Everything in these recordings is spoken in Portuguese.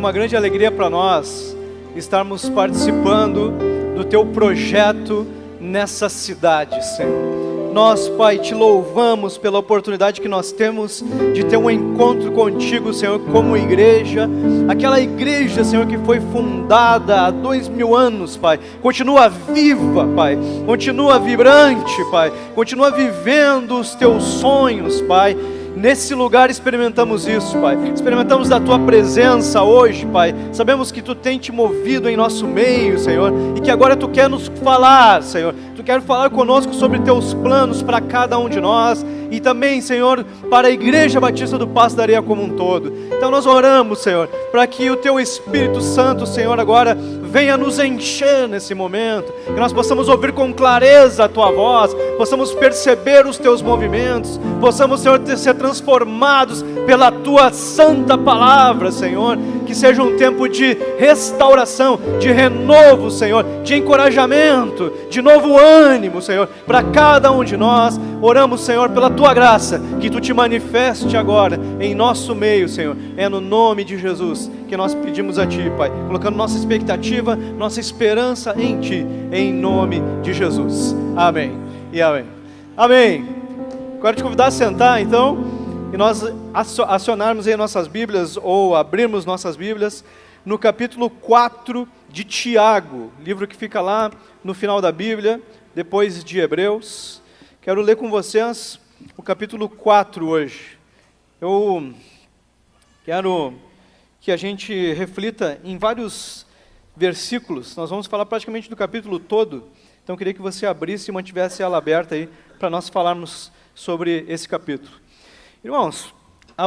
uma grande alegria para nós estarmos participando do Teu projeto nessa cidade, Senhor. Nós, Pai, Te louvamos pela oportunidade que nós temos de ter um encontro contigo, Senhor, como igreja. Aquela igreja, Senhor, que foi fundada há 2000 anos, Pai, continua viva, Pai, continua vibrante, Pai, continua vivendo os Teus sonhos, Pai. Nesse lugar experimentamos isso, Pai. Experimentamos da Tua presença hoje, Pai. Sabemos que Tu tem Te movido em nosso meio, Senhor, e que agora Tu quer nos falar, Senhor. Tu quer falar conosco sobre Teus planos para cada um de nós e também, Senhor, para a Igreja Batista do Passo da Areia como um todo. Então nós oramos, Senhor, para que o Teu Espírito Santo, Senhor, agora venha nos encher nesse momento, que nós possamos ouvir com clareza a Tua voz, possamos perceber os Teus movimentos, possamos, Senhor, ser transformados pela Tua santa palavra, Senhor, que seja um tempo de restauração, de renovo, Senhor, de encorajamento, de novo ânimo, Senhor, para cada um de nós. Oramos, Senhor, pela Tua graça, que Tu Te manifeste agora em nosso meio, Senhor. É no nome de Jesus que nós pedimos a Ti, Pai, colocando nossa expectativa, nossa esperança em Ti, em nome de Jesus. Amém e amém. Amém. Quero te convidar a sentar, então, e nós acionarmos aí nossas Bíblias, ou abrirmos nossas Bíblias, no capítulo 4 de Tiago, livro que fica lá no final da Bíblia, depois de Hebreus. Quero ler com vocês o capítulo 4 hoje. Eu quero que a gente reflita em vários versículos. Nós vamos falar praticamente do capítulo todo, então eu queria que você abrisse e mantivesse ela aberta aí, para nós falarmos sobre esse capítulo. Irmãos,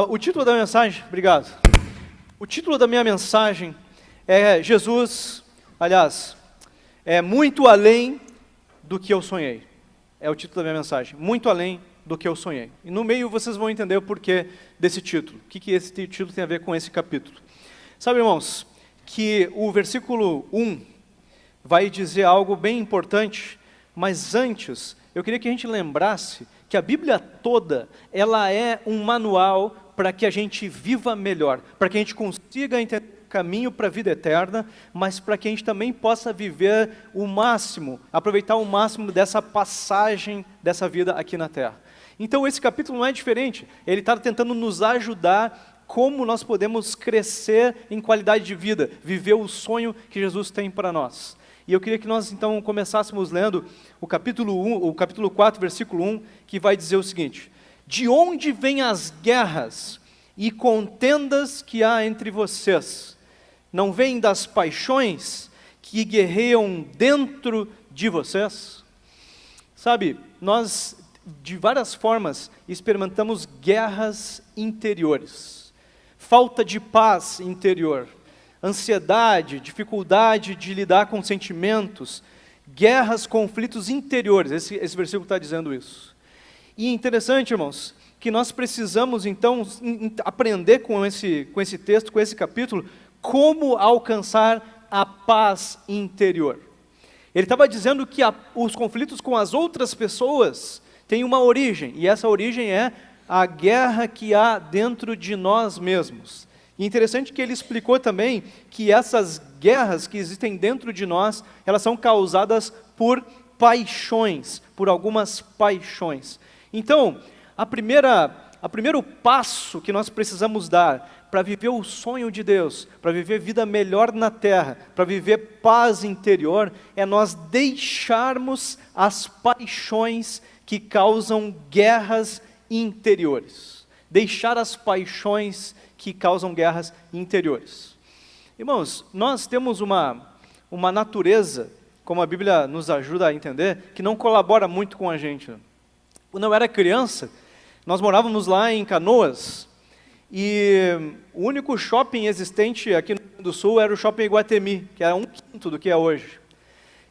o título da mensagem, obrigado. O título da minha mensagem é Jesus, aliás, é muito além do que eu sonhei. É o título da minha mensagem, muito além do que eu sonhei. E no meio vocês vão entender o porquê desse título. O que esse título tem a ver com esse capítulo. Sabe, irmãos, que o versículo 1 vai dizer algo bem importante, mas antes, eu queria que a gente lembrasse que a Bíblia toda, ela é um manual para que a gente viva melhor, para que a gente consiga entender o caminho para a vida eterna, mas para que a gente também possa viver o máximo, aproveitar o máximo dessa passagem dessa vida aqui na Terra. Então esse capítulo não é diferente, ele está tentando nos ajudar como nós podemos crescer em qualidade de vida, viver o sonho que Jesus tem para nós. E eu queria que nós então começássemos lendo o capítulo 4, versículo 1, que vai dizer o seguinte: de onde vêm as guerras e contendas que há entre vocês? Não vêm das paixões que guerreiam dentro de vocês? Sabe, nós de várias formas experimentamos guerras interiores, falta de paz interior, ansiedade, dificuldade de lidar com sentimentos, guerras, conflitos interiores. Esse versículo está dizendo isso. E é interessante, irmãos, que nós precisamos então aprender com esse texto, com esse capítulo, como alcançar a paz interior. Ele estava dizendo que os conflitos com as outras pessoas têm uma origem, e essa origem é a guerra que há dentro de nós mesmos. E interessante que ele explicou também que essas guerras que existem dentro de nós, elas são causadas por paixões, por algumas paixões. Então, o primeiro passo que nós precisamos dar para viver o sonho de Deus, para viver vida melhor na terra, para viver paz interior, é nós deixarmos as paixões que causam guerras interiores. Deixar as paixões que causam guerras interiores. Irmãos, nós temos uma natureza, como a Bíblia nos ajuda a entender, que não colabora muito com a gente. Quando eu era criança, nós morávamos lá em Canoas, e o único shopping existente aqui no Rio Grande do Sul era o Shopping Iguatemi, que era 1/5 do que é hoje.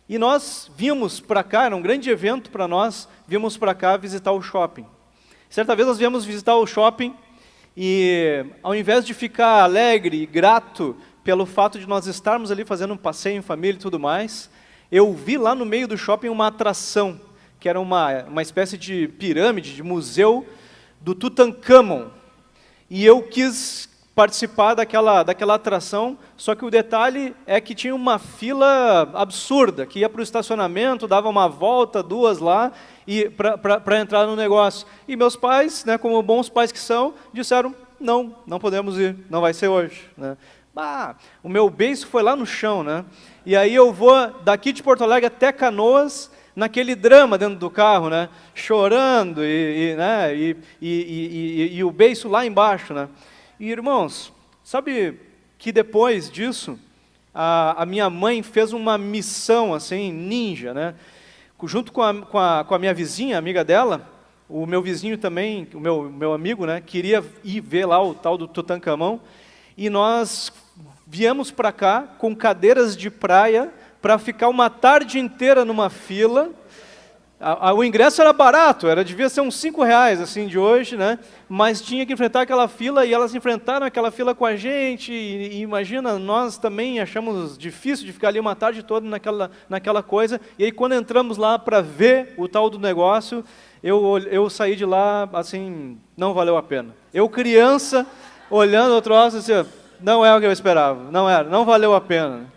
E nós vimos para cá, era um grande evento para nós, vimos para cá visitar o shopping. Certa vez nós viemos visitar o shopping, e ao invés de ficar alegre e grato pelo fato de nós estarmos ali fazendo um passeio em família e tudo mais, eu vi lá no meio do shopping uma atração, que era uma espécie de pirâmide, de museu do Tutankhamon. E eu quis participar daquela atração, só que o detalhe é que tinha uma fila absurda, que ia para o estacionamento, dava uma volta, duas lá, e para entrar no negócio. E meus pais, né, como bons pais que são, disseram, não podemos ir, não vai ser hoje. Né? O meu beiço foi lá no chão, né? E aí eu vou daqui de Porto Alegre até Canoas, naquele drama dentro do carro, né? Chorando né? E o beiço lá embaixo, né? E irmãos, sabe que depois disso, a minha mãe fez uma missão assim, ninja, né? Junto com a minha vizinha, amiga dela, o meu vizinho também, o meu amigo, né? Queria ir ver lá o tal do Tutankhamon, e nós viemos para cá com cadeiras de praia para ficar uma tarde inteira numa fila. O ingresso era barato, devia ser uns R$5 assim de hoje, né? Mas tinha que enfrentar aquela fila, e elas enfrentaram aquela fila com a gente, e imagina, nós também achamos difícil de ficar ali uma tarde toda naquela coisa, e aí quando entramos lá para ver o tal do negócio, eu saí de lá assim, não valeu a pena. Eu criança, olhando o troço assim, não é o que eu esperava, não valeu a pena.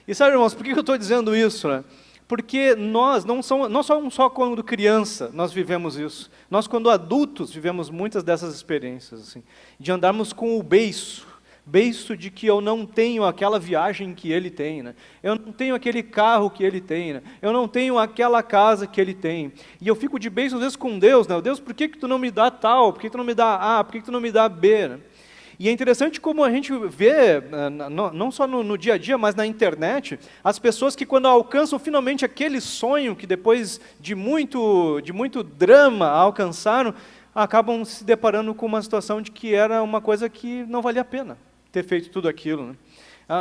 E sabe, irmãos, por que eu estou dizendo isso, né? Porque nós não somos só quando criança nós vivemos isso. Nós, quando adultos, vivemos muitas dessas experiências, assim, de andarmos com o beiço de que eu não tenho aquela viagem que ele tem, né? Eu não tenho aquele carro que ele tem, né? Eu não tenho aquela casa que ele tem. E eu fico de beiço, às vezes, com Deus, né? Deus, por que tu não me dá tal? Por que tu não me dá A? Por que tu não me dá B? Né? E é interessante como a gente vê, não só no dia a dia, mas na internet, as pessoas que quando alcançam finalmente aquele sonho que depois de muito drama alcançaram, acabam se deparando com uma situação de que era uma coisa que não valia a pena ter feito tudo aquilo. Né?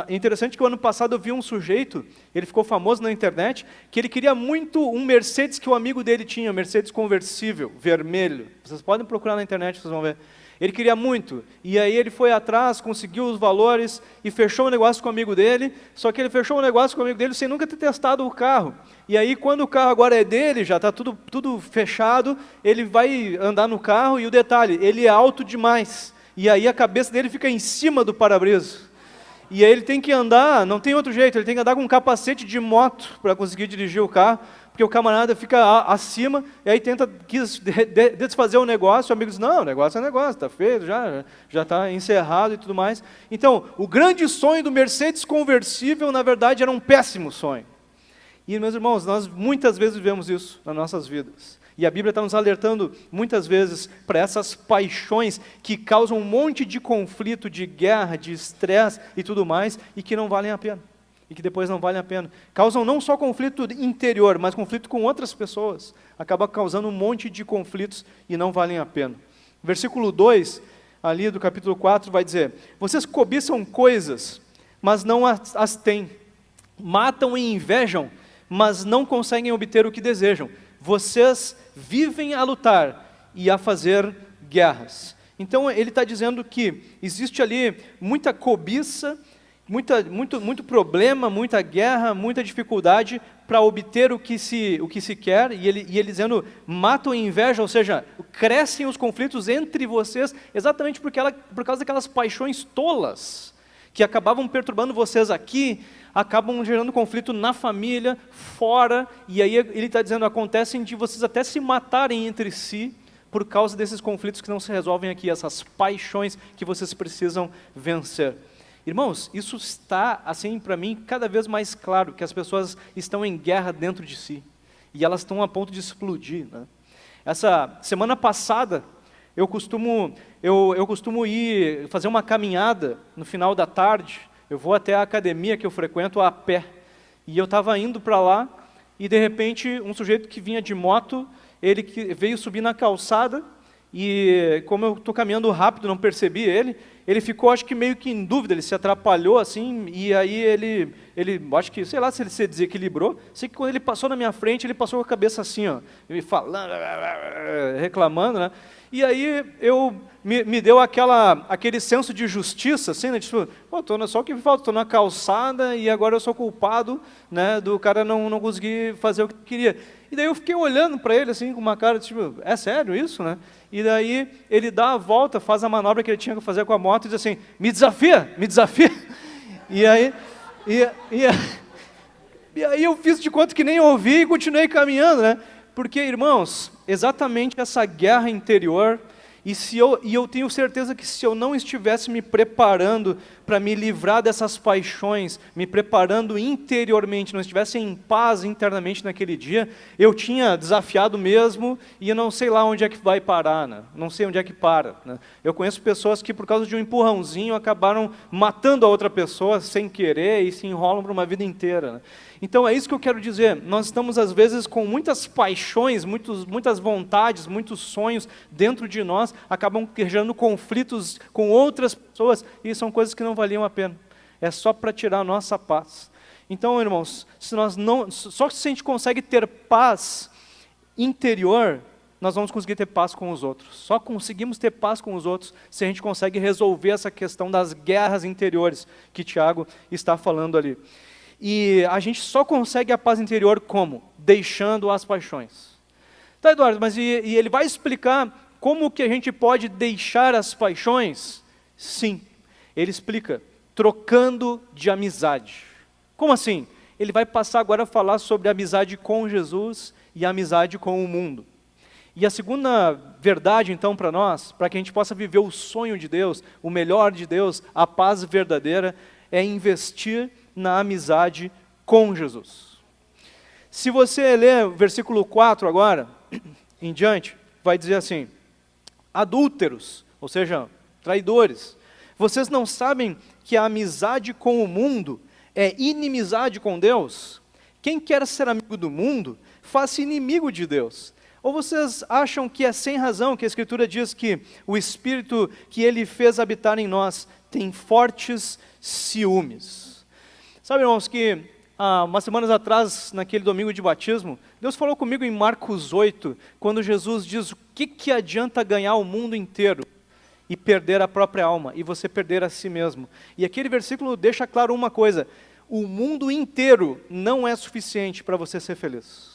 É interessante que o ano passado eu vi um sujeito, ele ficou famoso na internet, que ele queria muito um Mercedes que o amigo dele tinha, um Mercedes conversível, vermelho. Vocês podem procurar na internet, vocês vão ver. Ele queria muito, e aí ele foi atrás, conseguiu os valores e fechou um negócio com o amigo dele, só que ele fechou um negócio com o amigo dele sem nunca ter testado o carro. E aí quando o carro agora é dele, já está tudo fechado, ele vai andar no carro e o detalhe, ele é alto demais, e aí a cabeça dele fica em cima do para-brisa. E aí ele tem que andar, não tem outro jeito, ele tem que andar com um capacete de moto para conseguir dirigir o carro, porque o camarada fica acima, e aí quis desfazer o negócio, o amigo diz, não, o negócio é negócio, está feito, já está encerrado e tudo mais. Então, o grande sonho do Mercedes conversível, na verdade, era um péssimo sonho. E, meus irmãos, nós muitas vezes vivemos isso nas nossas vidas. E a Bíblia está nos alertando muitas vezes para essas paixões que causam um monte de conflito, de guerra, de estresse e tudo mais, e que não valem a pena. E que depois não valem a pena. Causam não só conflito interior, mas conflito com outras pessoas. Acaba causando um monte de conflitos e não valem a pena. Versículo 2, ali do capítulo 4, vai dizer, vocês cobiçam coisas, mas não as têm. Matam e invejam, mas não conseguem obter o que desejam. Vocês vivem a lutar e a fazer guerras. Então ele está dizendo que existe ali muita cobiça, muito problema, muita guerra, muita dificuldade para obter o que se quer, e ele dizendo, matam e invejam, ou seja, crescem os conflitos entre vocês, exatamente por causa daquelas paixões tolas, que acabavam perturbando vocês aqui, acabam gerando conflito na família, fora, e aí ele está dizendo, acontecem de vocês até se matarem entre si, por causa desses conflitos que não se resolvem aqui, essas paixões que vocês precisam vencer. Irmãos, isso está, assim, para mim, cada vez mais claro, que as pessoas estão em guerra dentro de si, e elas estão a ponto de explodir. Né? Essa semana passada, eu costumo ir fazer uma caminhada no final da tarde, eu vou até a academia que eu frequento a pé, e eu estava indo para lá, e de repente, um sujeito que vinha de moto, ele veio subir na calçada, e como eu estou caminhando rápido, não percebi ele ficou, acho que meio que em dúvida, ele se atrapalhou assim, e aí ele acho que, sei lá se ele se desequilibrou, sei que quando ele passou na minha frente, ele passou com a cabeça assim, ó, falando, reclamando, né? E aí me deu aquele senso de justiça, assim, né? Tipo, só o que me falta, estou na calçada e agora eu sou culpado, né, do cara não conseguir fazer o que queria. E daí eu fiquei olhando para ele, assim, com uma cara, tipo, é sério isso, né? E daí ele dá a volta, faz a manobra que ele tinha que fazer com a moto, moto e diz assim, me desafia, me desafia. E aí eu fiz de conta que nem ouvi e continuei caminhando, né? Porque, irmãos, exatamente essa guerra interior, e eu tenho certeza que se eu não estivesse me preparando para me livrar dessas paixões, me preparando interiormente, não estivesse em paz internamente naquele dia, eu tinha desafiado mesmo e eu não sei lá onde é que vai parar, né? Não sei onde é que para, né? Eu conheço pessoas que por causa de um empurrãozinho acabaram matando a outra pessoa sem querer e se enrolam por uma vida inteira, né? Então é isso que eu quero dizer, nós estamos às vezes com muitas paixões, muitas vontades, muitos sonhos dentro de nós, acabam gerando conflitos com outras pessoas, e são coisas que não valiam a pena, é só para tirar a nossa paz. Então, irmãos, só se a gente consegue ter paz interior, nós vamos conseguir ter paz com os outros. Só conseguimos ter paz com os outros se a gente consegue resolver essa questão das guerras interiores que Tiago está falando ali. E a gente só consegue a paz interior como? Deixando as paixões. Tá, Eduardo, mas e ele vai explicar como que a gente pode deixar as paixões? Sim, ele explica, trocando de amizade. Como assim? Ele vai passar agora a falar sobre a amizade com Jesus e a amizade com o mundo. E a segunda verdade, então, para nós, para que a gente possa viver o sonho de Deus, o melhor de Deus, a paz verdadeira, é investir na amizade com Jesus. Se você ler o versículo 4 agora, em diante, vai dizer assim, adúlteros, ou seja, traidores, vocês não sabem que a amizade com o mundo é inimizade com Deus? Quem quer ser amigo do mundo, faz-se inimigo de Deus. Ou vocês acham que é sem razão que a Escritura diz que o Espírito que Ele fez habitar em nós tem fortes ciúmes? Sabe, irmãos, que umas semanas atrás, naquele domingo de batismo, Deus falou comigo em Marcos 8, quando Jesus diz, o que adianta ganhar o mundo inteiro e perder a própria alma, e você perder a si mesmo? E aquele versículo deixa claro uma coisa, o mundo inteiro não é suficiente para você ser feliz.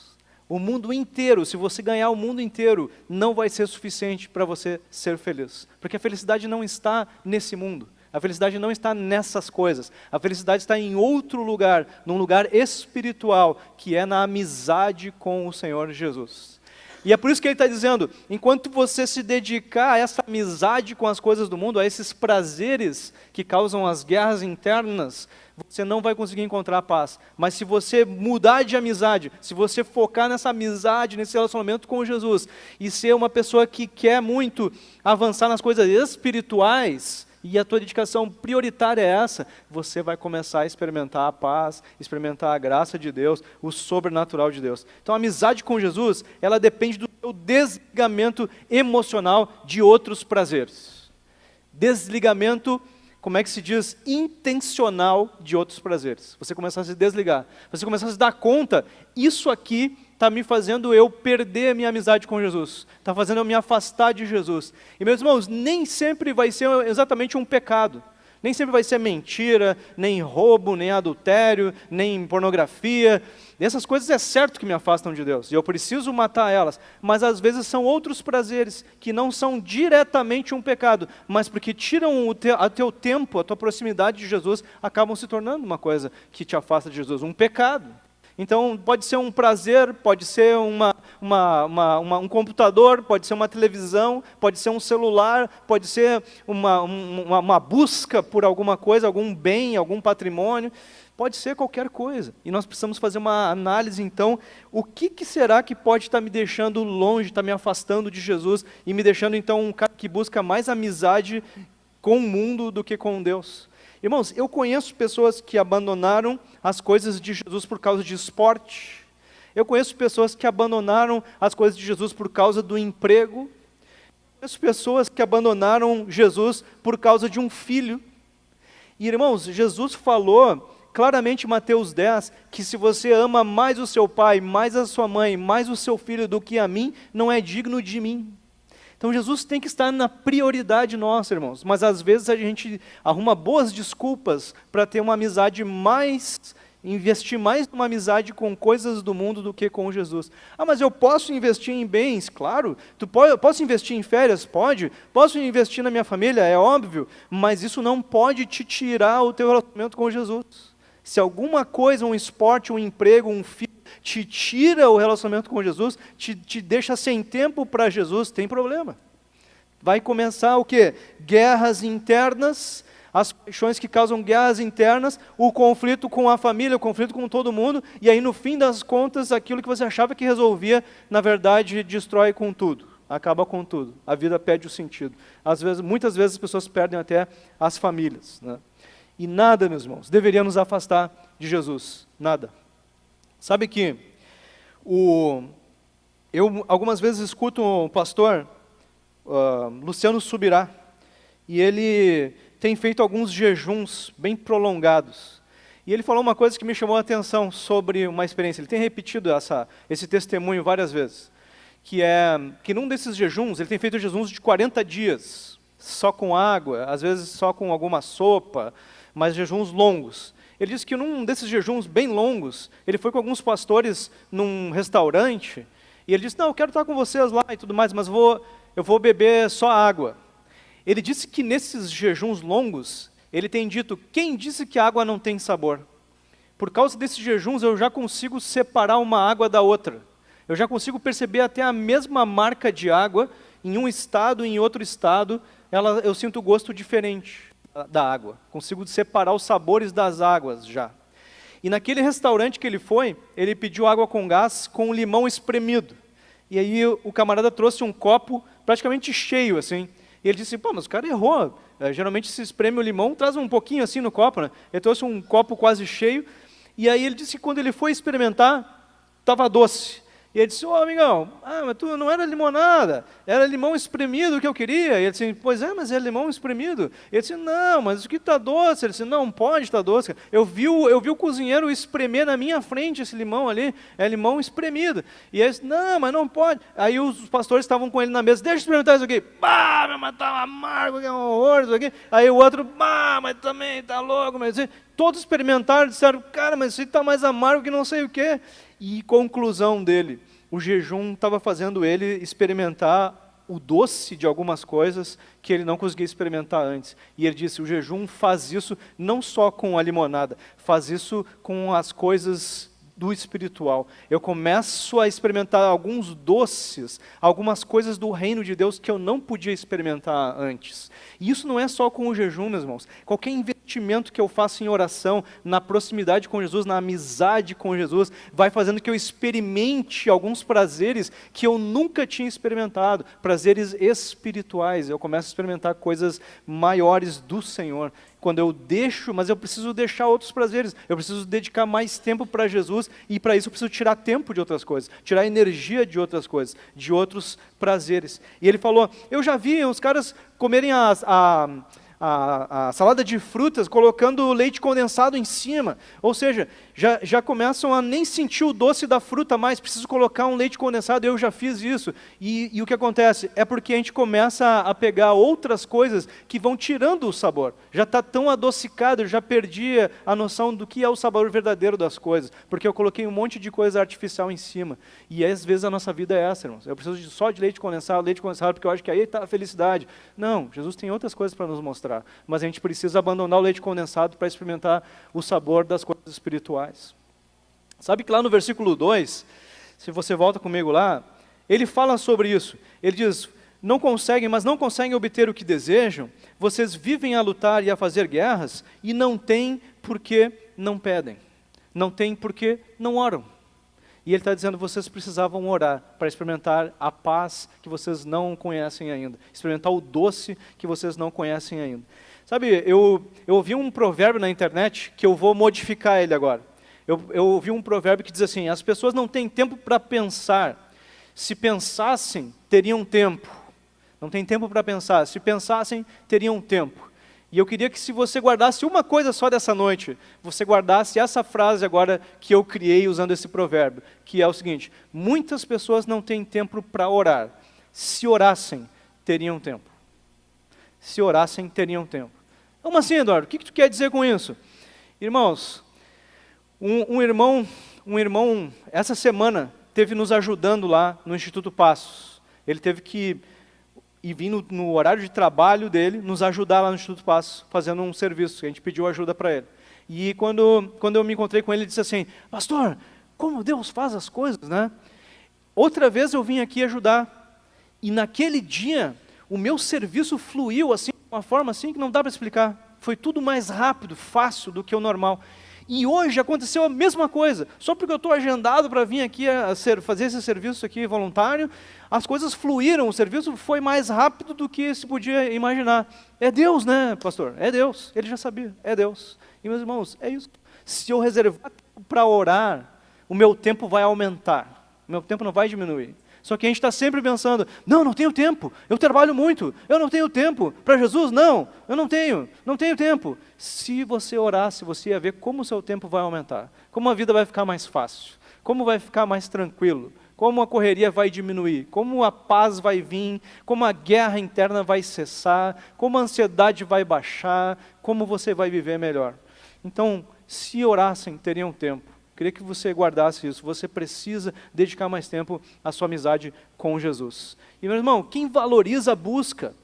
O mundo inteiro, se você ganhar o mundo inteiro, não vai ser suficiente para você ser feliz. Porque a felicidade não está nesse mundo. A felicidade não está nessas coisas. A felicidade está em outro lugar, num lugar espiritual, que é na amizade com o Senhor Jesus. E é por isso que ele está dizendo, enquanto você se dedicar a essa amizade com as coisas do mundo, a esses prazeres que causam as guerras internas, você não vai conseguir encontrar paz. Mas se você mudar de amizade, se você focar nessa amizade, nesse relacionamento com Jesus, e ser uma pessoa que quer muito avançar nas coisas espirituais, e a tua dedicação prioritária é essa, você vai começar a experimentar a paz, experimentar a graça de Deus, o sobrenatural de Deus. Então a amizade com Jesus, ela depende do teu desligamento emocional de outros prazeres. Desligamento, como é que se diz? Intencional de outros prazeres. Você começar a se desligar, você começar a se dar conta, isso aqui está me fazendo eu perder a minha amizade com Jesus, está fazendo eu me afastar de Jesus. E meus irmãos, nem sempre vai ser exatamente um pecado, nem sempre vai ser mentira, nem roubo, nem adultério, nem pornografia, essas coisas é certo que me afastam de Deus, e eu preciso matar elas, mas às vezes são outros prazeres, que não são diretamente um pecado, mas porque tiram o teu tempo, a tua proximidade de Jesus, acabam se tornando uma coisa que te afasta de Jesus, um pecado. Então, pode ser um prazer, pode ser um computador, pode ser uma televisão, pode ser um celular, pode ser uma busca por alguma coisa, algum bem, algum patrimônio, pode ser qualquer coisa. E nós precisamos fazer uma análise, então, o que será que pode estar me deixando longe, estar me afastando de Jesus, e me deixando, então, um cara que busca mais amizade com o mundo do que com Deus? Irmãos, eu conheço pessoas que abandonaram as coisas de Jesus por causa de esporte. Eu conheço pessoas que abandonaram as coisas de Jesus por causa do emprego. Eu conheço pessoas que abandonaram Jesus por causa de um filho. E, irmãos, Jesus falou claramente em Mateus 10, que se você ama mais o seu pai, mais a sua mãe, mais o seu filho do que a mim, não é digno de mim. Então Jesus tem que estar na prioridade nossa, irmãos. Mas às vezes a gente arruma boas desculpas para ter uma amizade mais investir mais numa amizade com coisas do mundo do que com Jesus. Ah, mas eu posso investir em bens? Claro. Posso investir em férias? Pode. Posso investir na minha família? É óbvio. Mas isso não pode te tirar o teu relacionamento com Jesus. Se alguma coisa, um esporte, um emprego, um filho, te tira o relacionamento com Jesus, te deixa sem tempo para Jesus, tem problema. Vai começar o quê? Guerras internas, as paixões que causam guerras internas, o conflito com a família, o conflito com todo mundo, e aí no fim das contas, aquilo que você achava que resolvia, na verdade, destrói com tudo, acaba com tudo. A vida perde o sentido. Muitas vezes as pessoas perdem até as famílias, né? E nada, meus irmãos, deveria nos afastar de Jesus, nada. Sabe que eu algumas vezes escuto um pastor, Luciano Subirá, e ele tem feito alguns jejuns bem prolongados. E ele falou uma coisa que me chamou a atenção sobre uma experiência. Ele tem repetido esse testemunho várias vezes, que é que num desses jejuns, ele tem feito jejuns de 40 dias, só com água, às vezes só com alguma sopa, mas jejuns longos. Ele disse que num desses jejuns bem longos, ele foi com alguns pastores num restaurante, e ele disse, não, eu quero estar com vocês lá e tudo mais, mas eu vou beber só água. Ele disse que nesses jejuns longos, ele tem dito, quem disse que a água não tem sabor? Por causa desses jejuns, eu já consigo separar uma água da outra. Eu já consigo perceber até a mesma marca de água, em um estado e em outro estado, eu sinto gosto diferente da água. Consigo separar os sabores das águas já. E naquele restaurante que ele foi, ele pediu água com gás com limão espremido. E aí o camarada trouxe um copo praticamente cheio, assim. E ele disse, pô, mas o cara errou. Geralmente se espreme o limão, traz um pouquinho assim no copo, né? Ele trouxe um copo quase cheio. E aí ele disse que quando ele foi experimentar, estava doce. E ele disse, ô amigão, mas tu não era limonada, era limão espremido que eu queria. E ele disse, pois é, mas é limão espremido. E ele disse, não, mas isso aqui está doce. Ele disse, não pode estar doce. Eu vi o cozinheiro espremer na minha frente esse limão ali, é limão espremido. E ele disse, não, mas não pode. Aí os pastores estavam com ele na mesa, deixa eu experimentar isso aqui. Mas tá amargo, que é um horror isso aqui. Aí o outro, mas também tá louco. Mas todos experimentaram, disseram, cara, mas isso está mais amargo que não sei o quê. E conclusão dele, o jejum estava fazendo ele experimentar o doce de algumas coisas que ele não conseguia experimentar antes. E ele disse, o jejum faz isso não só com a limonada, faz isso com as coisas do espiritual. Eu começo a experimentar alguns doces, algumas coisas do reino de Deus que eu não podia experimentar antes. E isso não é só com o jejum, meus irmãos. Qualquer investimento que eu faço em oração, na proximidade com Jesus, na amizade com Jesus, vai fazendo que eu experimente alguns prazeres que eu nunca tinha experimentado, prazeres espirituais. Eu começo a experimentar coisas maiores do Senhor. Quando eu deixo, mas eu preciso deixar outros prazeres, eu preciso dedicar mais tempo para Jesus, e para isso eu preciso tirar tempo de outras coisas, tirar energia de outras coisas, de outros prazeres. E ele falou, eu já vi os caras comerem a salada de frutas colocando leite condensado em cima, ou seja, já começam a nem sentir o doce da fruta mais, preciso colocar um leite condensado, eu já fiz isso. E o que acontece? É porque a gente começa a pegar outras coisas que vão tirando o sabor, já está tão adocicado, eu já perdi a noção do que é o sabor verdadeiro das coisas, porque eu coloquei um monte de coisa artificial em cima. E às vezes a nossa vida é essa, irmãos, eu preciso só de leite condensado, porque eu acho que aí está a felicidade. Não, Jesus tem outras coisas para nos mostrar, mas a gente precisa abandonar o leite condensado para experimentar o sabor das coisas espirituais. Sabe que lá no versículo 2, se você volta comigo lá, ele fala sobre isso. Ele diz, não conseguem obter o que desejam, vocês vivem a lutar e a fazer guerras, e não têm porque não pedem, não têm porque não oram. E ele está dizendo, vocês precisavam orar para experimentar a paz que vocês não conhecem ainda, experimentar o doce que vocês não conhecem ainda. Sabe, eu ouvi um provérbio na internet, que eu vou modificar ele agora. Eu ouvi um provérbio que diz assim, as pessoas não têm tempo para pensar, se pensassem, teriam tempo. Não tem tempo para pensar, se pensassem, teriam tempo. E eu queria que se você guardasse uma coisa só dessa noite, você guardasse essa frase agora que eu criei usando esse provérbio, que é o seguinte, muitas pessoas não têm tempo para orar, se orassem, teriam tempo. Se orassem, teriam tempo. Como assim, Eduardo? O que tu quer dizer com isso? Irmãos, Um irmão, essa semana, teve nos ajudando lá no Instituto Passos. Ele teve que ir vindo no horário de trabalho dele, nos ajudar lá no Instituto Passos, fazendo um serviço, a gente pediu ajuda para ele. E quando eu me encontrei com ele, ele disse assim, pastor, como Deus faz as coisas, né? Outra vez eu vim aqui ajudar, e naquele dia, o meu serviço fluiu assim, de uma forma assim que não dá para explicar. Foi tudo mais rápido, fácil do que o normal. E hoje aconteceu a mesma coisa. Só porque eu estou agendado para vir aqui fazer esse serviço aqui voluntário, as coisas fluíram, o serviço foi mais rápido do que se podia imaginar. É Deus, né, pastor? É Deus. Ele já sabia, é Deus. E meus irmãos, é isso. Se eu reservar tempo para orar, o meu tempo vai aumentar. O meu tempo não vai diminuir. Só que a gente está sempre pensando, não tenho tempo, eu trabalho muito, eu não tenho tempo. Para Jesus, não, eu não tenho tempo. Se você orasse, você ia ver como o seu tempo vai aumentar, como a vida vai ficar mais fácil, como vai ficar mais tranquilo, como a correria vai diminuir, como a paz vai vir, como a guerra interna vai cessar, como a ansiedade vai baixar, como você vai viver melhor. Então, se orassem, teriam tempo. Queria que você guardasse isso. Você precisa dedicar mais tempo à sua amizade com Jesus. E, meu irmão, quem valoriza a busca,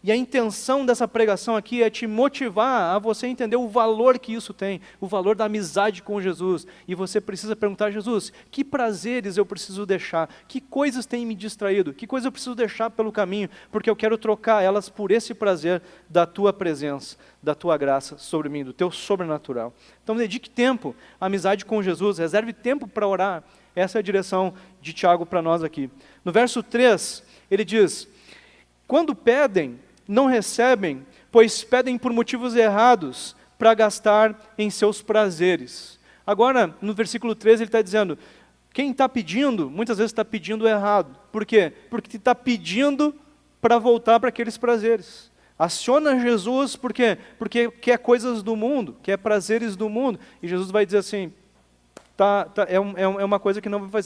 e a intenção dessa pregação aqui é te motivar a você entender o valor que isso tem, o valor da amizade com Jesus. E você precisa perguntar, Jesus, que prazeres eu preciso deixar? Que coisas têm me distraído? Que coisas eu preciso deixar pelo caminho? Porque eu quero trocar elas por esse prazer da tua presença, da tua graça sobre mim, do teu sobrenatural. Então dedique tempo à amizade com Jesus, reserve tempo para orar. Essa é a direção de Tiago para nós aqui. No verso 3, ele diz, quando pedem, não recebem, pois pedem por motivos errados, para gastar em seus prazeres. Agora, no versículo 13, ele está dizendo, quem está pedindo, muitas vezes está pedindo errado. Por quê? Porque está pedindo para voltar para aqueles prazeres. Aciona Jesus porque quer coisas do mundo, quer prazeres do mundo. E Jesus vai dizer assim, é uma coisa que não vai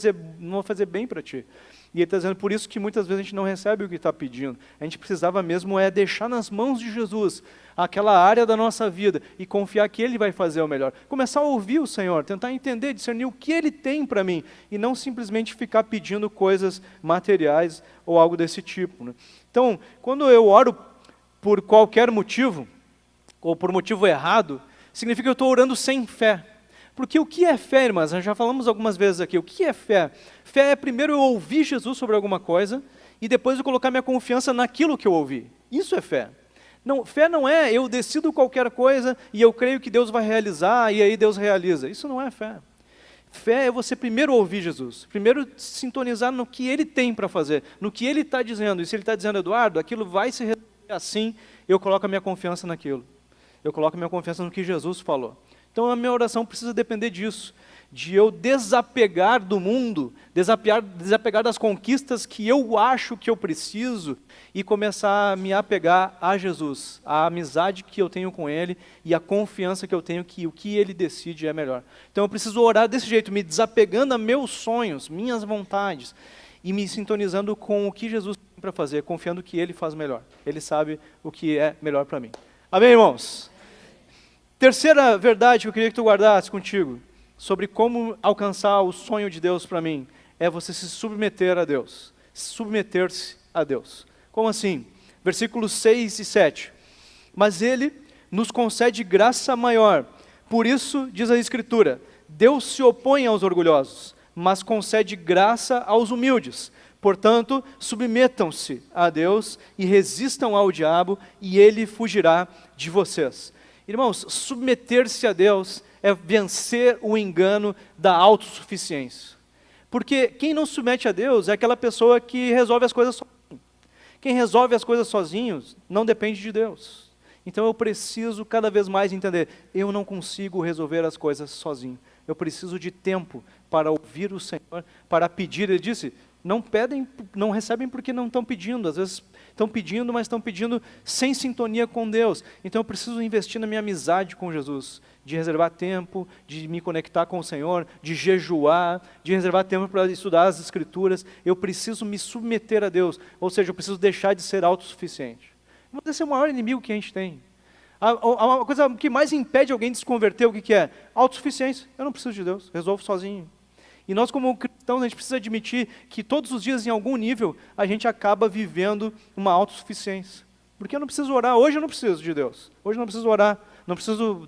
fazer bem para ti. E ele está dizendo, por isso que muitas vezes a gente não recebe o que está pedindo. A gente precisava mesmo deixar nas mãos de Jesus aquela área da nossa vida e confiar que Ele vai fazer o melhor. Começar a ouvir o Senhor, tentar entender, discernir o que Ele tem para mim e não simplesmente ficar pedindo coisas materiais ou algo desse tipo, né? Então, quando eu oro por qualquer motivo, ou por motivo errado, significa que eu estou orando sem fé. Porque o que é fé, irmãs? Nós já falamos algumas vezes aqui. O que é fé? Fé é primeiro eu ouvir Jesus sobre alguma coisa e depois eu colocar minha confiança naquilo que eu ouvi. Isso é fé. Não, fé não é eu decido qualquer coisa e eu creio que Deus vai realizar e aí Deus realiza. Isso não é fé. Fé é você primeiro ouvir Jesus, primeiro sintonizar no que Ele tem para fazer, no que Ele está dizendo. E se Ele está dizendo, Eduardo, aquilo vai se resolver assim, eu coloco a minha confiança naquilo. Eu coloco a minha confiança no que Jesus falou. Então a minha oração precisa depender disso, de eu desapegar do mundo, desapegar das conquistas que eu acho que eu preciso e começar a me apegar a Jesus, a amizade que eu tenho com Ele e a confiança que eu tenho que o que Ele decide é melhor. Então eu preciso orar desse jeito, me desapegando a meus sonhos, minhas vontades e me sintonizando com o que Jesus tem para fazer, confiando que Ele faz melhor. Ele sabe o que é melhor para mim. Amém, irmãos? Terceira verdade que eu queria que tu guardasse contigo, sobre como alcançar o sonho de Deus para mim, é você se submeter a Deus, submeter-se a Deus. Como assim? Versículos 6 e 7. Mas Ele nos concede graça maior, por isso, diz a Escritura, Deus se opõe aos orgulhosos, mas concede graça aos humildes. Portanto, submetam-se a Deus e resistam ao diabo, e ele fugirá de vocês. Irmãos, submeter-se a Deus é vencer o engano da autossuficiência. Porque quem não se submete a Deus é aquela pessoa que resolve as coisas sozinho. Quem resolve as coisas sozinho não depende de Deus. Então eu preciso cada vez mais entender, eu não consigo resolver as coisas sozinho. Eu preciso de tempo para ouvir o Senhor, para pedir. Ele disse, não pedem, não recebem porque não estão pedindo. Às vezes estão pedindo, mas estão pedindo sem sintonia com Deus. Então eu preciso investir na minha amizade com Jesus, de reservar tempo, de me conectar com o Senhor, de jejuar, de reservar tempo para estudar as Escrituras. Eu preciso me submeter a Deus, ou seja, eu preciso deixar de ser autossuficiente. Esse é o maior inimigo que a gente tem. A coisa que mais impede alguém de se converter, o que é? Autossuficiência. Eu não preciso de Deus, resolvo sozinho. E nós como cristãos, a gente precisa admitir que todos os dias, em algum nível, a gente acaba vivendo uma autossuficiência. Porque eu não preciso orar, hoje eu não preciso de Deus. Hoje eu não preciso orar, não preciso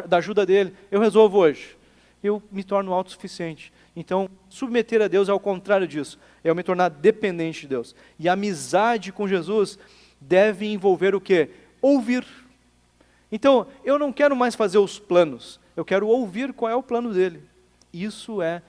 da ajuda dele, eu resolvo hoje. Eu me torno autossuficiente. Então, submeter a Deus é o contrário disso, é eu me tornar dependente de Deus. E a amizade com Jesus deve envolver o quê? Ouvir. Então, eu não quero mais fazer os planos, eu quero ouvir qual é o plano dele. Isso é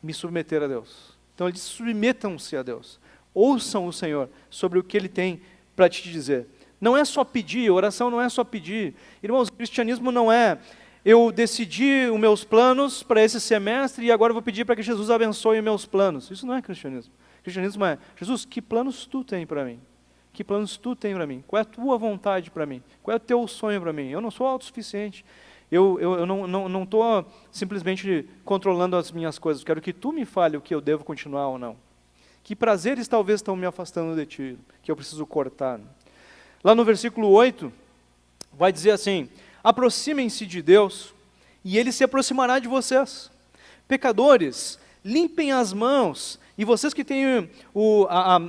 me submeter a Deus. Então ele diz, submetam-se a Deus. Ouçam o Senhor sobre o que Ele tem para te dizer. Não é só pedir, oração não é só pedir. Irmãos, o cristianismo não é, eu decidi os meus planos para esse semestre e agora vou pedir para que Jesus abençoe os meus planos. Isso não é cristianismo. Cristianismo é, Jesus, que planos tu tem para mim? Que planos tu tem para mim? Qual é a tua vontade para mim? Qual é o teu sonho para mim? Eu não sou autossuficiente. Eu não estou simplesmente controlando as minhas coisas. Quero que tu me fale o que eu devo continuar ou não. Que prazeres talvez estão me afastando de ti, que eu preciso cortar. Lá no versículo 8, vai dizer assim, aproximem-se de Deus e Ele se aproximará de vocês. Pecadores, limpem as mãos, e vocês que têm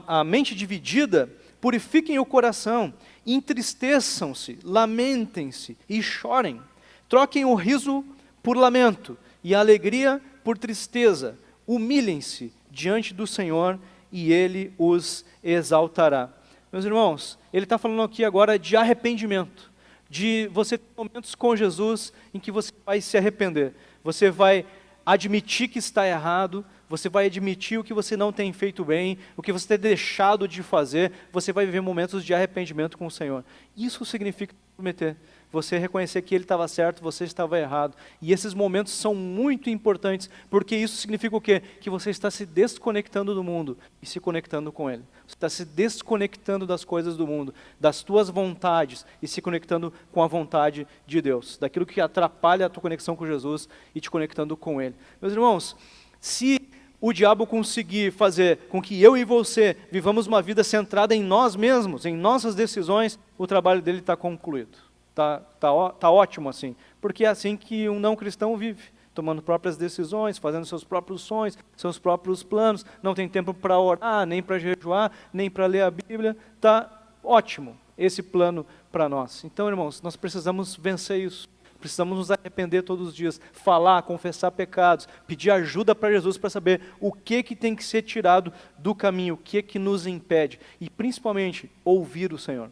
a mente dividida, purifiquem o coração, entristeçam-se, lamentem-se e chorem. Troquem o riso por lamento e a alegria por tristeza. Humilhem-se diante do Senhor e Ele os exaltará. Meus irmãos, Ele está falando aqui agora de arrependimento, de você ter momentos com Jesus em que você vai se arrepender. Você vai admitir que está errado, você vai admitir o que você não tem feito bem, o que você tem deixado de fazer, você vai viver momentos de arrependimento com o Senhor. Isso significa submeter. Você reconhecer que Ele estava certo, você estava errado. E esses momentos são muito importantes, porque isso significa o quê? Que você está se desconectando do mundo e se conectando com Ele. Você está se desconectando das coisas do mundo, das tuas vontades e se conectando com a vontade de Deus, daquilo que atrapalha a tua conexão com Jesus e te conectando com Ele. Meus irmãos, se o diabo conseguir fazer com que eu e você vivamos uma vida centrada em nós mesmos, em nossas decisões, o trabalho dele está concluído. Tá ótimo assim, porque é assim que um não cristão vive, tomando próprias decisões, fazendo seus próprios sonhos, seus próprios planos, não tem tempo para orar, nem para jejuar, nem para ler a Bíblia. Está ótimo esse plano para nós. Então, irmãos, nós precisamos vencer isso. Precisamos nos arrepender todos os dias, falar, confessar pecados, pedir ajuda para Jesus para saber o que tem que ser tirado do caminho, o que nos impede. E principalmente, ouvir o Senhor.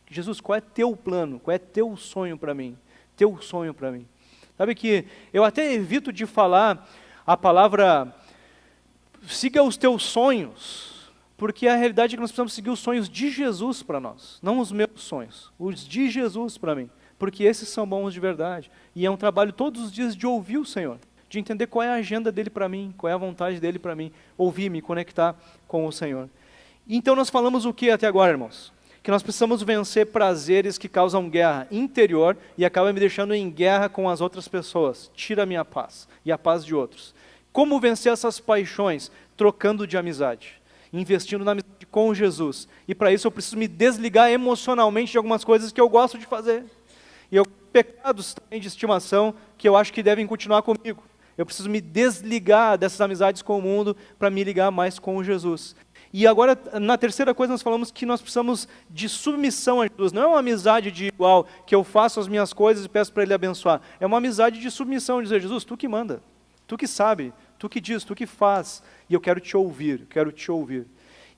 Jesus, qual é teu plano? Qual é teu sonho para mim? Teu sonho para mim. Sabe que eu até evito de falar a palavra siga os teus sonhos, porque a realidade é que nós precisamos seguir os sonhos de Jesus para nós, não os meus sonhos, os de Jesus para mim, porque esses são bons de verdade. E é um trabalho todos os dias de ouvir o Senhor, de entender qual é a agenda dele para mim, qual é a vontade dele para mim, ouvir, me conectar com o Senhor. Então nós falamos o que até agora, irmãos? Que nós precisamos vencer prazeres que causam guerra interior e acabam me deixando em guerra com as outras pessoas. Tira a minha paz e a paz de outros. Como vencer essas paixões? Trocando de amizade, investindo na amizade com Jesus. E para isso eu preciso me desligar emocionalmente de algumas coisas que eu gosto de fazer. E eu pecados também de estimação que eu acho que devem continuar comigo. Eu preciso me desligar dessas amizades com o mundo para me ligar mais com Jesus. E agora, na terceira coisa, nós falamos que nós precisamos de submissão a Jesus. Não é uma amizade de igual, que eu faço as minhas coisas e peço para Ele abençoar. É uma amizade de submissão, de dizer, Jesus, tu que manda, tu que sabe, tu que diz, tu que faz, e eu quero te ouvir, quero te ouvir.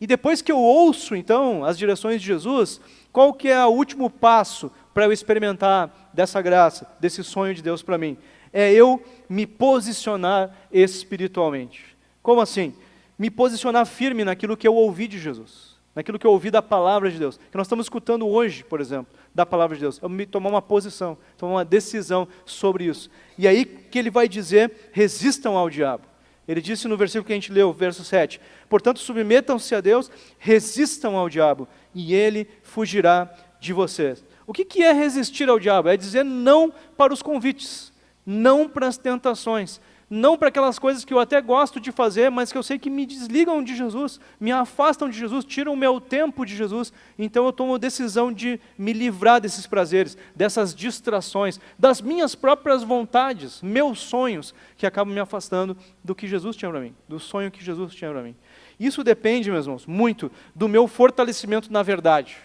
E depois que eu ouço, então, as direções de Jesus, qual que é o último passo para eu experimentar dessa graça, desse sonho de Deus para mim? É eu me posicionar espiritualmente. Como assim? Me posicionar firme naquilo que eu ouvi de Jesus, naquilo que eu ouvi da palavra de Deus, que nós estamos escutando hoje, por exemplo, da palavra de Deus. Eu me tomar uma posição, tomar uma decisão sobre isso. E aí que ele vai dizer, resistam ao diabo. Ele disse no versículo que a gente leu, verso 7, portanto submetam-se a Deus, resistam ao diabo, e ele fugirá de vocês. O que é resistir ao diabo? É dizer não para os convites, não para as tentações, Não para aquelas coisas que eu até gosto de fazer, mas que eu sei que me desligam de Jesus, me afastam de Jesus, tiram o meu tempo de Jesus. Então eu tomo a decisão de me livrar desses prazeres, dessas distrações, das minhas próprias vontades, meus sonhos, que acabam me afastando do que Jesus tinha para mim, do sonho que Jesus tinha para mim. Isso depende, meus irmãos, muito do meu fortalecimento na verdade.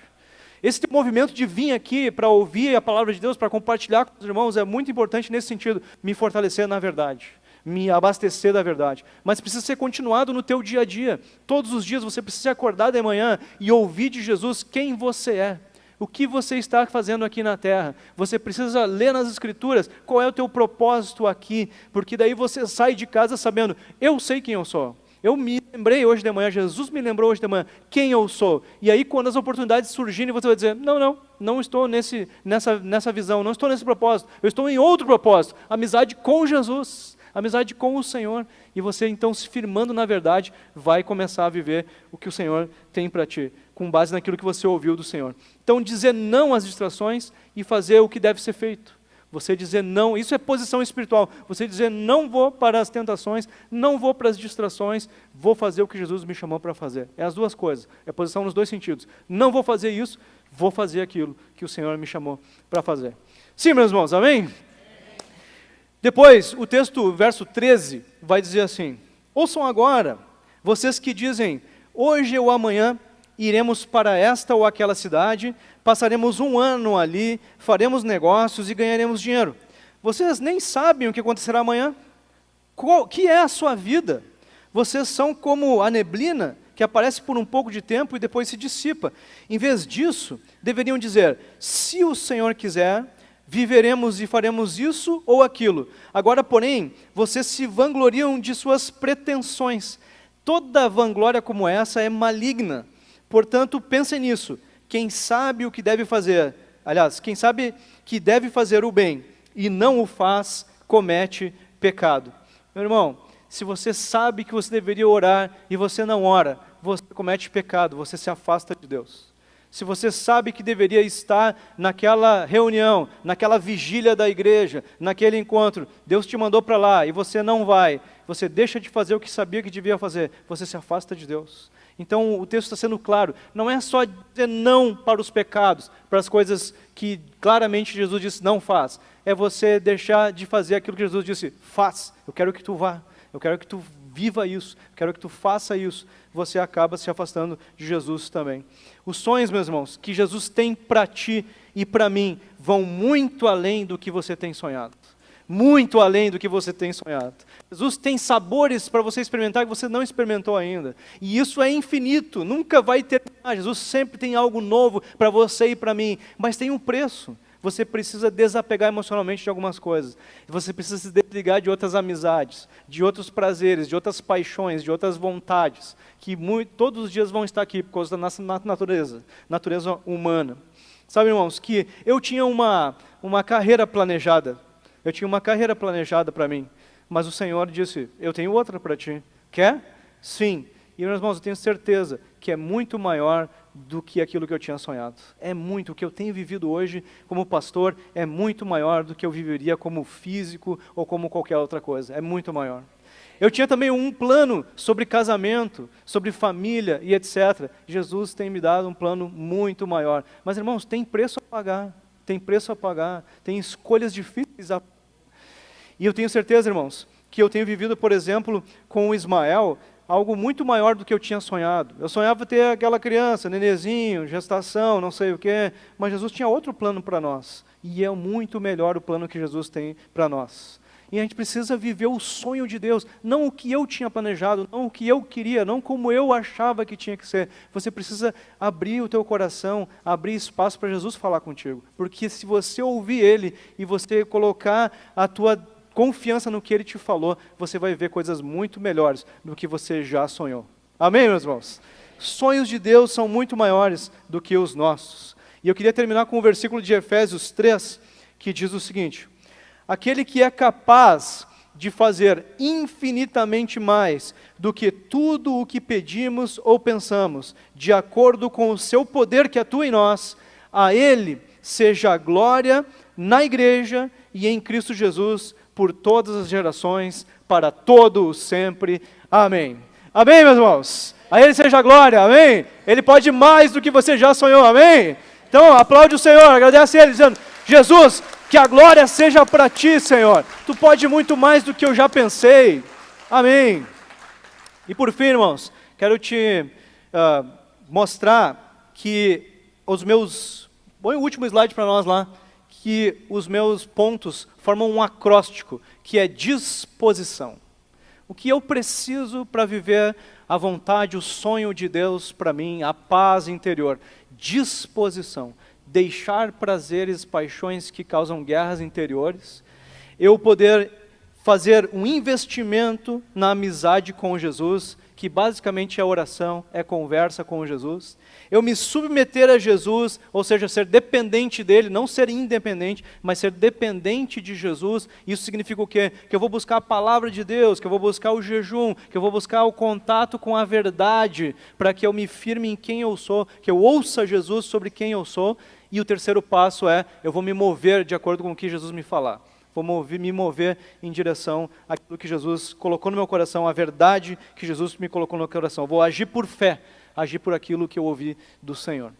Esse movimento de vir aqui para ouvir a palavra de Deus, para compartilhar com os irmãos, é muito importante nesse sentido, me fortalecer na verdade, me abastecer da verdade. Mas precisa ser continuado no teu dia a dia. Todos os dias você precisa acordar de manhã e ouvir de Jesus quem você é. O que você está fazendo aqui na terra? Você precisa ler nas Escrituras qual é o teu propósito aqui, porque daí você sai de casa sabendo, eu sei quem eu sou. Eu me lembrei hoje de manhã, Jesus me lembrou hoje de manhã quem eu sou. E aí quando as oportunidades surgirem, você vai dizer, não estou nessa visão, não estou nesse propósito, eu estou em outro propósito, amizade com Jesus, amizade com o Senhor. E você então, se firmando na verdade, vai começar a viver o que o Senhor tem para ti, com base naquilo que você ouviu do Senhor. Então dizer não às distrações e fazer o que deve ser feito. Você dizer não, isso é posição espiritual. Você dizer não vou para as tentações, não vou para as distrações, vou fazer o que Jesus me chamou para fazer. É as duas coisas, é posição nos dois sentidos. Não vou fazer isso, vou fazer aquilo que o Senhor me chamou para fazer. Sim, meus irmãos, amém? Depois, o texto, verso 13, vai dizer assim, ouçam agora, vocês que dizem, hoje ou amanhã iremos para esta ou aquela cidade, passaremos um ano ali, faremos negócios e ganharemos dinheiro. Vocês nem sabem o que acontecerá amanhã? Que é a sua vida? Vocês são como a neblina, que aparece por um pouco de tempo e depois se dissipa. Em vez disso, deveriam dizer, se o Senhor quiser, viveremos e faremos isso ou aquilo. Agora, porém, vocês se vangloriam de suas pretensões. Toda vanglória como essa é maligna. Portanto, pensem nisso. Quem sabe o que deve fazer, aliás, quem sabe que deve fazer o bem e não o faz, comete pecado. Meu irmão, se você sabe que você deveria orar e você não ora, você comete pecado, você se afasta de Deus. Se você sabe que deveria estar naquela reunião, naquela vigília da igreja, naquele encontro, Deus te mandou para lá e você não vai, você deixa de fazer o que sabia que devia fazer, você se afasta de Deus. Então o texto está sendo claro, não é só dizer não para os pecados, para as coisas que claramente Jesus disse não faz, é você deixar de fazer aquilo que Jesus disse, faz, eu quero que tu vá, eu quero que tu viva isso, eu quero que tu faça isso, você acaba se afastando de Jesus também. Os sonhos, meus irmãos, que Jesus tem para ti e para mim, vão muito além do que você tem sonhado. Muito além do que você tem sonhado. Jesus tem sabores para você experimentar que você não experimentou ainda. E isso é infinito, nunca vai terminar. Jesus sempre tem algo novo para você e para mim, mas tem um preço. Você precisa desapegar emocionalmente de algumas coisas. Você precisa se desligar de outras amizades, de outros prazeres, de outras paixões, de outras vontades, que todos os dias vão estar aqui por causa da nossa natureza humana. Sabe, irmãos, que eu tinha uma carreira planejada. Eu tinha uma carreira planejada para mim, mas o Senhor disse, eu tenho outra para ti. Quer? Sim. E, meus irmãos, eu tenho certeza que é muito maior do que aquilo que eu tinha sonhado. É muito. O que eu tenho vivido hoje como pastor é muito maior do que eu viveria como físico ou como qualquer outra coisa. É muito maior. Eu tinha também um plano sobre casamento, sobre família e etc. Jesus tem me dado um plano muito maior. Mas, irmãos, tem preço a pagar. Tem preço a pagar, tem escolhas difíceis a pagar. E eu tenho certeza, irmãos, que eu tenho vivido, por exemplo, com o Ismael, algo muito maior do que eu tinha sonhado. Eu sonhava ter aquela criança, nenenzinho, gestação, não sei o quê, mas Jesus tinha outro plano para nós. E é muito melhor o plano que Jesus tem para nós. E a gente precisa viver o sonho de Deus, não o que eu tinha planejado, não o que eu queria, não como eu achava que tinha que ser. Você precisa abrir o teu coração, abrir espaço para Jesus falar contigo. Porque se você ouvir Ele e você colocar a tua confiança no que Ele te falou, você vai ver coisas muito melhores do que você já sonhou. Amém, meus irmãos? Sonhos de Deus são muito maiores do que os nossos. E eu queria terminar com o versículo de Efésios 3, que diz o seguinte: aquele que é capaz de fazer infinitamente mais do que tudo o que pedimos ou pensamos, de acordo com o seu poder que atua em nós, a Ele seja a glória na igreja e em Cristo Jesus por todas as gerações, para todo o sempre. Amém. Amém, meus irmãos? A Ele seja a glória, amém? Ele pode mais do que você já sonhou, amém? Então, aplaude o Senhor, agradece a Ele, dizendo: Jesus, que a glória seja para Ti, Senhor. Tu pode muito mais do que eu já pensei, amém? E por fim, irmãos, quero te mostrar que põe o último slide para nós lá, que os meus pontos formam um acróstico, que é disposição. O que eu preciso para viver a vontade, o sonho de Deus para mim, a paz interior. Disposição. Deixar prazeres, paixões que causam guerras interiores. Eu poder fazer um investimento na amizade com Jesus, que basicamente é oração, é conversa com Jesus. Eu me submeter a Jesus, ou seja, ser dependente dele, não ser independente, mas ser dependente de Jesus. Isso significa o quê? Que eu vou buscar a palavra de Deus, que eu vou buscar o jejum, que eu vou buscar o contato com a verdade, para que eu me firme em quem eu sou, que eu ouça Jesus sobre quem eu sou. E o terceiro passo é, eu vou me mover de acordo com o que Jesus me falar. Vou me mover em direção àquilo que Jesus colocou no meu coração, a verdade que Jesus me colocou no meu coração. Vou agir por fé, agir por aquilo que eu ouvi do Senhor.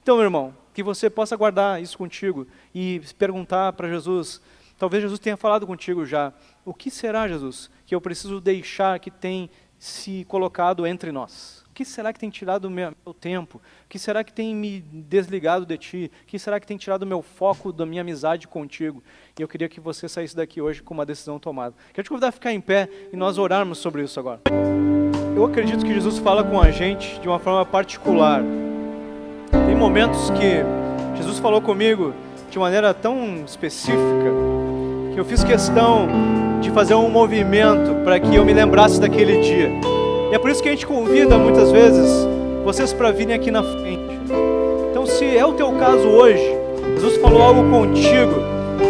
Então, meu irmão, que você possa guardar isso contigo e perguntar para Jesus, talvez Jesus tenha falado contigo já, o que será, Jesus, que eu preciso deixar que tem se colocado entre nós? O que será que tem tirado o meu tempo? O que será que tem me desligado de Ti? O que será que tem tirado o meu foco da minha amizade contigo? E eu queria que você saísse daqui hoje com uma decisão tomada. Quero te convidar a ficar em pé e nós orarmos sobre isso agora. Eu acredito que Jesus fala com a gente de uma forma particular. Tem momentos que Jesus falou comigo de maneira tão específica que eu fiz questão de fazer um movimento para que eu me lembrasse daquele dia. E é por isso que a gente convida muitas vezes vocês para virem aqui na frente. Então, se é o teu caso hoje, Jesus falou algo contigo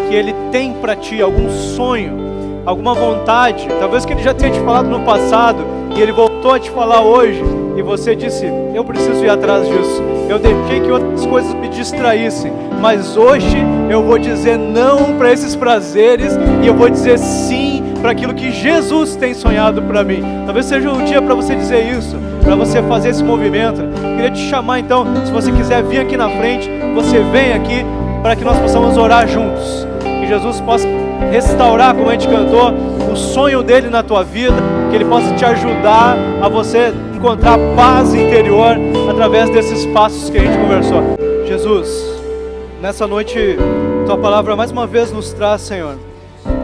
que Ele tem para ti, algum sonho, alguma vontade, talvez que Ele já tenha te falado no passado e Ele voltou a te falar hoje e você disse, eu preciso ir atrás disso, eu deixei que outras coisas me distraíssem, mas hoje eu vou dizer não para esses prazeres e eu vou dizer sim para aquilo que Jesus tem sonhado para mim. Talvez seja um dia para você dizer isso, para você fazer esse movimento. Eu queria te chamar então, se você quiser vir aqui na frente, você vem aqui para que nós possamos orar juntos. Que Jesus possa restaurar, como a gente cantou, o sonho dele na tua vida, que Ele possa te ajudar a você encontrar paz interior através desses passos que a gente conversou. Jesus, nessa noite, Tua palavra mais uma vez nos traz, Senhor,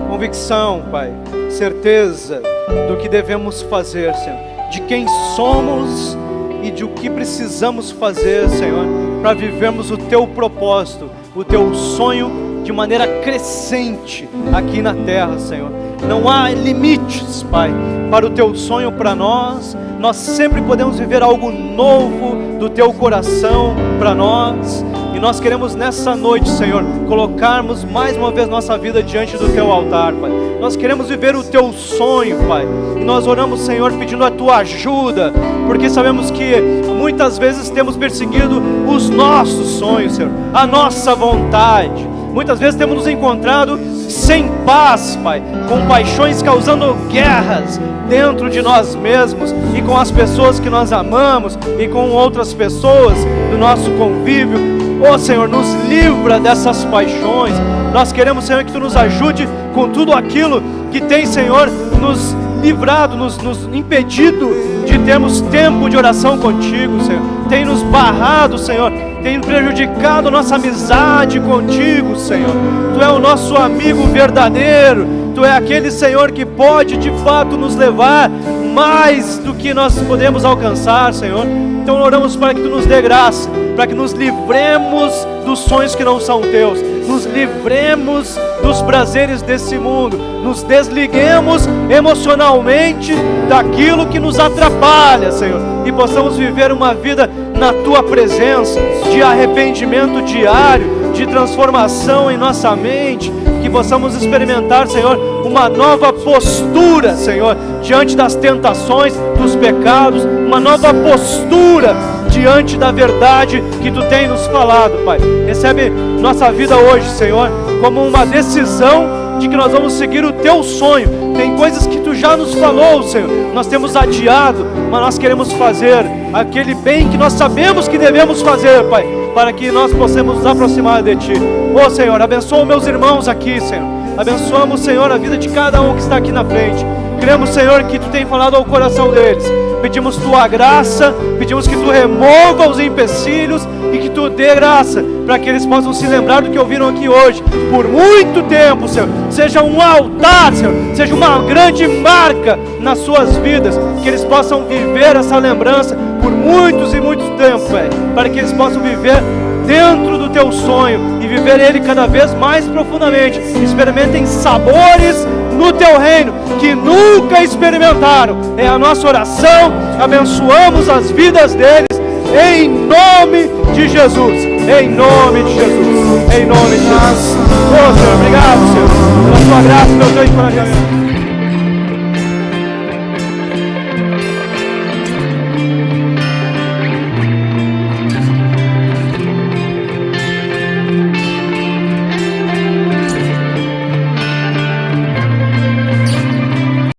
convicção, Pai, certeza do que devemos fazer, Senhor, de quem somos e de o que precisamos fazer, Senhor, para vivermos o Teu propósito, o Teu sonho de maneira crescente aqui na terra, Senhor. Não há limites, Pai, para o Teu sonho para nós. Nós sempre podemos viver algo novo do Teu coração para nós. E nós queremos nessa noite, Senhor, colocarmos mais uma vez nossa vida diante do Teu altar, Pai. Nós queremos viver o Teu sonho, Pai. E nós oramos, Senhor, pedindo a Tua ajuda, porque sabemos que muitas vezes temos perseguido os nossos sonhos, Senhor, a nossa vontade. Muitas vezes temos nos encontrado sem paz, Pai, com paixões causando guerras dentro de nós mesmos e com as pessoas que nós amamos e com outras pessoas do nosso convívio. Oh, Senhor, nos livra dessas paixões. Nós queremos, Senhor, que Tu nos ajude com tudo aquilo que tem, Senhor, nos livrado, nos impedido de termos tempo de oração contigo, Senhor. Tem nos barrado, Senhor, tem prejudicado a nossa amizade contigo, Senhor. Tu é o nosso amigo verdadeiro. Tu é aquele, Senhor, que pode de fato nos levar mais do que nós podemos alcançar, Senhor. Então oramos para que Tu nos dê graça, para que nos livremos dos sonhos que não são Teus, nos livremos dos prazeres desse mundo, nos desliguemos emocionalmente daquilo que nos atrapalha, Senhor, e possamos viver uma vida na Tua presença, de arrependimento diário, de transformação em nossa mente, que possamos experimentar, Senhor, uma nova postura, Senhor, diante das tentações, dos pecados, uma nova postura diante da verdade que Tu tem nos falado, Pai. Recebe nossa vida hoje, Senhor, como uma decisão de que nós vamos seguir o teu sonho. Tem coisas que tu já nos falou, Senhor, nós temos adiado, mas nós queremos fazer aquele bem que nós sabemos que devemos fazer, Pai, para que nós possamos nos aproximar de Ti. Ô Senhor, abençoa meus irmãos aqui, Senhor. Abençoamos, Senhor, a vida de cada um que está aqui na frente. Cremos, Senhor, que Tu tem falado ao coração deles. Pedimos Tua graça, pedimos que Tu remova os empecilhos e que Tu dê graça para que eles possam se lembrar do que ouviram aqui hoje por muito tempo, Senhor. Seja um altar, Senhor, seja uma grande marca nas suas vidas, que eles possam viver essa lembrança por muitos e muitos tempos, Pai, para que eles possam viver dentro do Teu sonho e viver ele cada vez mais profundamente. Experimentem sabores no Teu reino que nunca experimentaram. É a nossa oração. Abençoamos as vidas deles em nome de Jesus. Em nome de Jesus. Em nome de Jesus. Oh, Senhor, obrigado, Senhor, pela Tua graça, pelo Teu encorajamento.